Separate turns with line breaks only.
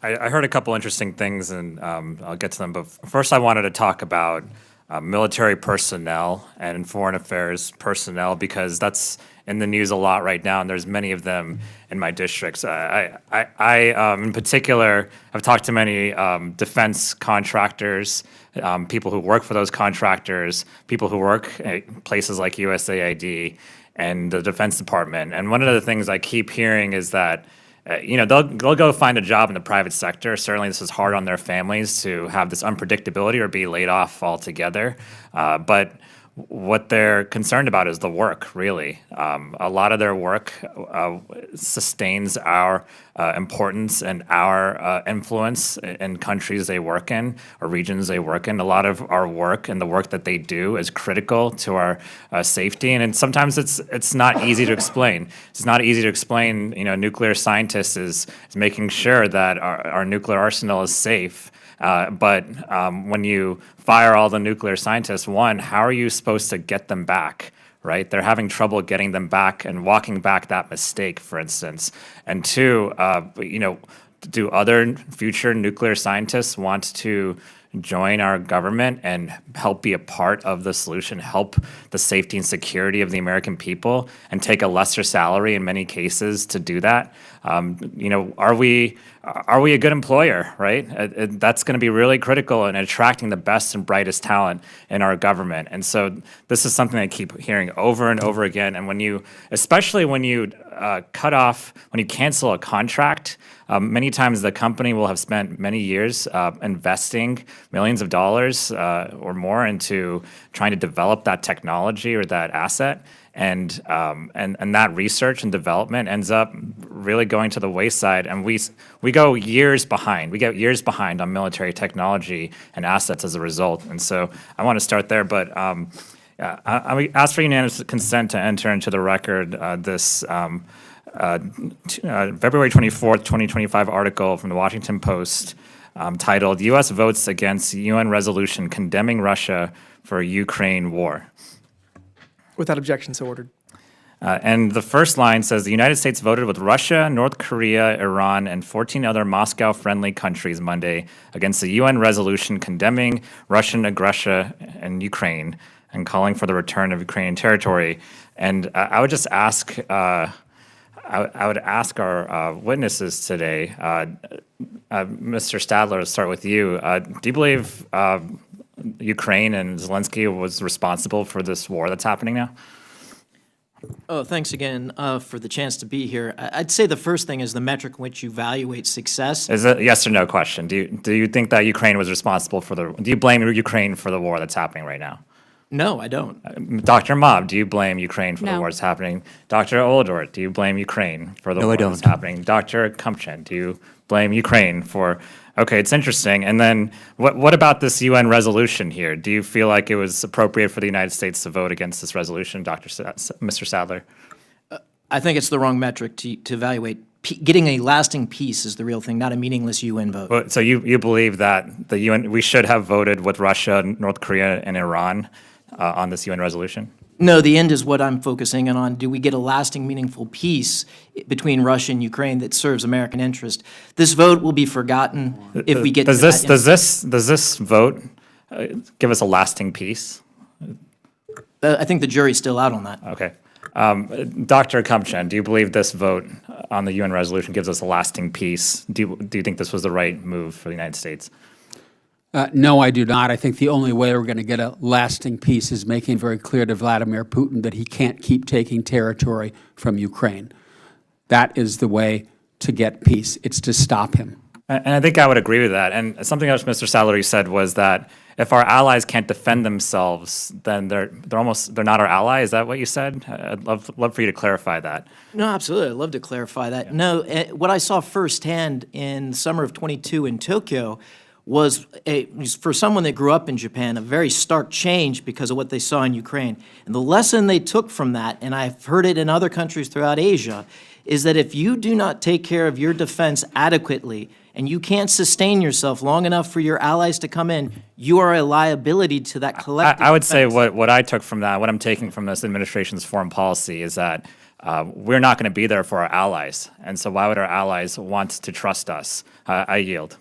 I heard a couple interesting things, and I'll get to them. But first, I wanted to talk about military personnel and foreign affairs personnel because that's in the news a lot right now, and there's many of them in my districts. In particular, I've talked to many defense contractors, people who work for those contractors, people who work at places like USAID and the Defense Department. And one of the things I keep hearing is that they'll go find a job in the private sector. Certainly, this is hard on their families to have this unpredictability or be laid off altogether. But what they're concerned about is the work, really. A lot of their work sustains our importance and our influence in countries they work in or regions they work in. A lot of our work and the work that they do is critical to our safety, and sometimes it's not easy to explain. It's not easy to explain. Nuclear scientists is making sure that our nuclear arsenal is safe. But when you fire all the nuclear scientists, one, how are you supposed to get them back, right? They're having trouble getting them back and walking back that mistake, for instance. And two, do other future nuclear scientists want to join our government and help be a part of the solution, help the safety and security of the American people, and take a lesser salary in many cases to do that? Are we a good employer, right? That's going to be really critical in attracting the best and brightest talent in our government. And so this is something I keep hearing over and over again. And especially when you cancel a contract, many times the company will have spent many years investing millions of dollars or more into trying to develop that technology or that asset. And that research and development ends up really going to the wayside, and we go years behind. We get years behind on military technology and assets as a result. And so I want to start there, but I ask for unanimous consent to enter into the record this February 24th, 2025 article from the Washington Post titled "U.S. Votes Against UN Resolution Condemning Russia for Ukraine War."
Without objection, so ordered.
And the first line says, the United States voted with Russia, North Korea, Iran, and 14 other Moscow-friendly countries Monday against the UN resolution condemning Russian aggression in Ukraine and calling for the return of Ukrainian territory. And I would just ask, I would ask our witnesses today, Mr. Stadler, to start with you. Do you believe Ukraine and Zelensky was responsible for this war that's happening now?
Oh, thanks again for the chance to be here. I'd say the first thing is the metric in which you evaluate success.
Is it a yes or no question? Do you think that Ukraine was responsible do you blame Ukraine for the war that's happening right now?
No, I don't.
Dr. Mob, do you blame Ukraine for the
No.
war that's happening? Dr. Oldort, do you blame Ukraine for the war that's happening? Dr. Kumpchen, do you blame Ukraine for... Okay, it's interesting. And then what about this UN resolution here? Do you feel like it was appropriate for the United States to vote against this resolution, Mr. Sadler?
I think it's the wrong metric to evaluate. Getting a lasting peace is the real thing, not a meaningless UN vote.
So you believe that the UN, we should have voted with Russia, North Korea, and Iran on this UN resolution?
No, the end is what I'm focusing in on. Do we get a lasting, meaningful peace between Russia and Ukraine that serves American interest? This vote will be forgotten if we get to that.
Does this vote give us a lasting peace?
I think the jury's still out on that.
Okay. Dr. Kumpchen, do you believe this vote on the UN resolution gives us a lasting peace? Do you think this was the right move for the United States?
No, I do not. I think the only way we're going to get a lasting peace is making very clear to Vladimir Putin that he can't keep taking territory from Ukraine. That is the way to get peace. It's to stop him.
And I think I would agree with that. And something else Mr. Salary said was that if our allies can't defend themselves, then they're not our ally. Is that what you said? I'd love for you to clarify that.
No, absolutely. I'd love to clarify that. Yeah. No, what I saw firsthand in the summer of '22 in Tokyo was, for someone that grew up in Japan, a very stark change because of what they saw in Ukraine. And the lesson they took from that, and I've heard it in other countries throughout Asia, is that if you do not take care of your defense adequately and you can't sustain yourself long enough for your allies to come in, you are a liability to that collective
I would
defense.
say what I took from that, what I'm taking from this administration's foreign policy is that we're not going to be there for our allies. And so why would our allies want to trust us? I yield.